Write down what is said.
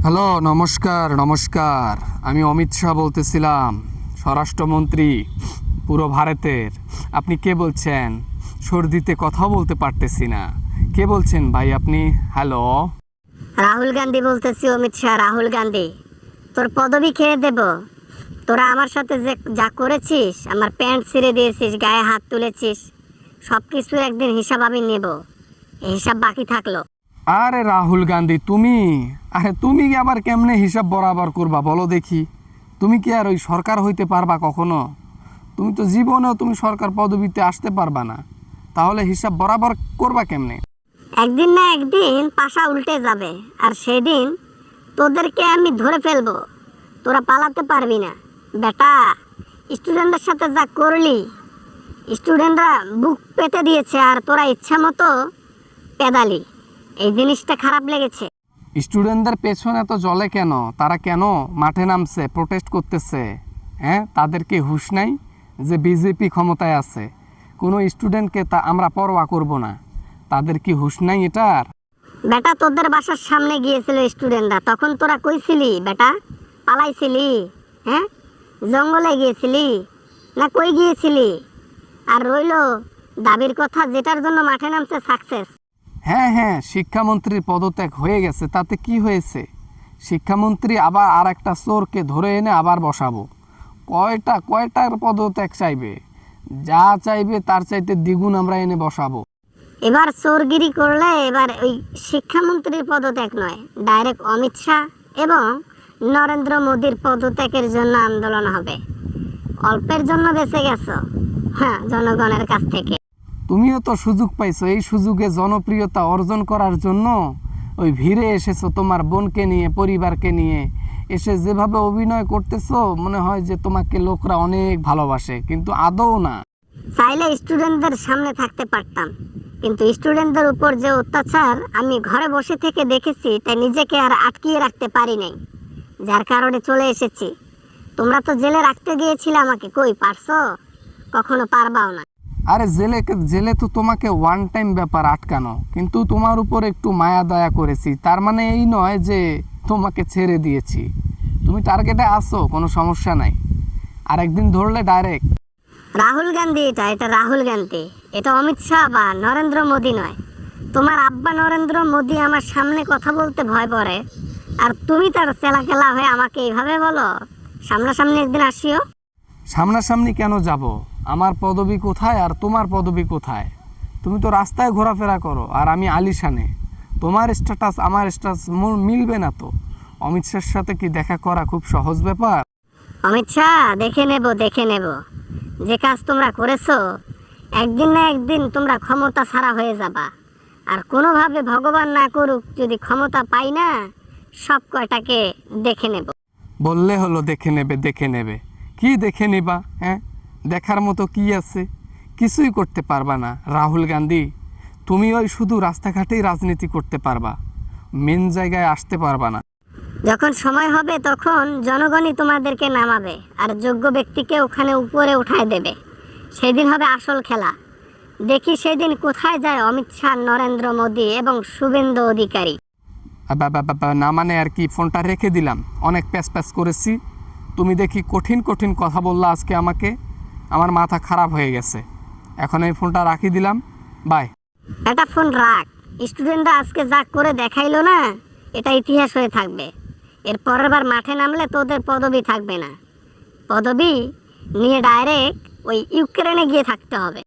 Hello, নমস্কার নমস্কার। আমি অমিত শাহ বলতেছিলাম, স্বরাষ্ট্রমন্ত্রী পুরো ভারতের। আপনি কে বলছেন? সর্দিতে কথাও বলতে পারতেছি না। কে বলছেন ভাই আপনি? হ্যালো, রাহুল গান্ধী বলতেছি। অমিত শাহ, রাহুল গান্ধী। তোর পদবি খেয়ে দেব। তোরা আমার সাথে যে যা করেছিস, আমার প্যান্ট ছিঁড়ে দিয়েছিস, গায়ে হাত তুলেছিস, সব কিছুর একদিন হিসাব আমি নেব। এই হিসাব বাকি থাকলো। আরে রাহুল গান্ধী তুমি, তুমি কি আবার কেমনে হিসাব বরাবর করবা বলো দেখি? তুমি কি আর ওই সরকার হইতে পারবা কখনো? তুমি তো জীবনেও তুমি সরকার পদবিতে আসতে পারবা না, তাহলে হিসাব বরাবর করবা কেমনে? একদিন না একদিন পাশা উল্টে যাবে, আর সেদিন তোদেরকে আমি ধরে ফেলবো। তোরা পালাতে পারবি না বেটা। স্টুডেন্টদের সাথে যা করলি, স্টুডেন্টরা বুক পেতে দিয়েছে আর তোরা ইচ্ছা মতো পেদালি। এই জিনিসটা খারাপ লেগেছে। স্টুডেন্টদের পেছনে তো জলে কেন? তারা কেন মাঠে নামছে, প্রোটেস্ট করতেছে? হ্যাঁ, তাদের কি হুঁশ নাই যে বিজেপি ক্ষমতায় আছে? কোনো স্টুডেন্টকে তা আমরা পরোয়া করব না, তাদের কি হুঁশ নাই এটার? বেটা, তোদের বাসার সামনে গিয়েছিল স্টুডেন্টরা, তখন তোরা কইছিলি বেটা? পালাইছিলি? হ্যাঁ, জঙ্গলে গিয়েছিলি না কই গিয়েছিলি? আর রইলো দাবির কথা, যেটার জন্য মাঠে নামছে সাকসেস। হ্যাঁ হ্যাঁ, শিক্ষামন্ত্রীর পদত্যাগ হয়ে গেছে, তাতে কি হয়েছে? শিক্ষামন্ত্রী আবার আর একটা চোরকে ধরে এনে আবার বসাবো। কয়টার পদত্যাগ চাইবে? যা চাইবে তার চাইতে দ্বিগুণ আমরা এনে বসাবো। এবার চোরগিরি করলে এবার ওই শিক্ষামন্ত্রীর পদত্যাগ নয়, ডাইরেক্ট অমিত শাহ এবং নরেন্দ্র মোদীর পদত্যাগের জন্য আন্দোলন হবে। অল্পের জন্য বেঁচে গেছো, হ্যাঁ, জনগণের কাছ থেকে। তুমিও তো সুযোগ পাইছো, এই সুযোগে জনপ্রিয়তা অর্জন করার জন্য ওই ভিড়ে এসেছো তোমার বোনকে নিয়ে, পরিবারকে নিয়ে। এসে যেভাবে অভিনয় করতেছো মনে হয় যে তোমাকে লোকরা অনেক ভালোবাসে, কিন্তু আদৌ না। চাইলে স্টুডেন্টদের সামনে থাকতে পারতাম, কিন্তু স্টুডেন্টদের উপর যে অত্যাচার আমি ঘরে বসে থেকে দেখেছি, তাই নিজেকে আর আটকিয়ে রাখতে পারি নাই, যার কারণে চলে এসেছি। তোমরা তো জেলে রাখতে গিয়েছিলে আমাকে, কই পারছো? কখনো পারবাও না। আরে জেলে তো তোমাকে ওয়ান টাইম ব্যাপার আটকানো, কিন্তু তোমার উপর একটু মায়া দয়া করেছি, তার মানে এই নয় যে তোমাকে ছেড়ে দিয়েছি। তুমি টার্গেটে আসো, কোনো সমস্যা নাই। আর একদিন ধরলে ডাইরেক্ট। রাহুল গান্ধী, এটা রাহুল গান্ধী, এটা অমিত শাহ বা নরেন্দ্র মোদী নয়। তোমার আব্বা নরেন্দ্র মোদী আমার সামনে কথা বলতে ভয় পড়ে, আর তুমি তার চেলাকেলা হয়ে আমাকে এইভাবে বলো? সামনাসামনি একদিন আসিও। সামনাসামনি কেন যাব? আমার পদবি কোথায় আর তোমার পদবি কোথায়? তুমি তো রাস্তায় ঘোরাফেরা করো আর আমি আলিশানে। তোমার স্ট্যাটাস আমার স্ট্যাটাস মিলবে না তো। অমিত শাহের সাথে কি দেখা করা খুব সহজ ব্যাপার? অমিত শাহ, দেখে নেব। যে কাজ তোমরা করেছো, একদিন না একদিন তোমরা ক্ষমতা ছাড়া হয়ে যাবা। আর কোনোভাবে ভগবান না করুক যদি ক্ষমতা পাই না, সব কয়টাকে দেখে নেব। বললে হলো দেখে নেবে। কি দেখে নিবা? হ্যাঁ, দেখার মতো কি আছে? কিছুই করতে পারবা না রাহুল গান্ধী। তুমি ওই শুধু রাস্তাঘাটেই রাজনীতি করতে পারবা, মেন জায়গায় আসতে পারবা না। যখন সময় হবে তখন জনগণই তোমাদেরকে নামাবে, আর যোগ্য ব্যক্তিকে ওখানে উপরে উঠায় দেবে। সেদিন হবে আসল খেলা। দেখি সেদিন কোথায় যায় অমিত শাহ, নরেন্দ্র মোদী এবং শুভেন্দু অধিকারী। না মানে আর কি, ফোনটা রেখে দিলাম। অনেক প্যাচ করেছি। তুমি দেখি কঠিন কঠিন কথা বললা আজকে আমাকে, আমার মাথা খারাপ হয়ে গেছে। এখন এই ফোনটা রাখি দিলাম, বাই। এটা ফোন রাখ। স্টুডেন্টরা আজকে যা করে দেখাইলো না, এটা ইতিহাস হয়ে থাকবে। এর পরের বার মাঠে নামলে তোদের পদবি থাকবে না। পদবি নিয়ে ডাইরেক্ট ওই ইউক্রেনে গিয়ে থাকতে হবে।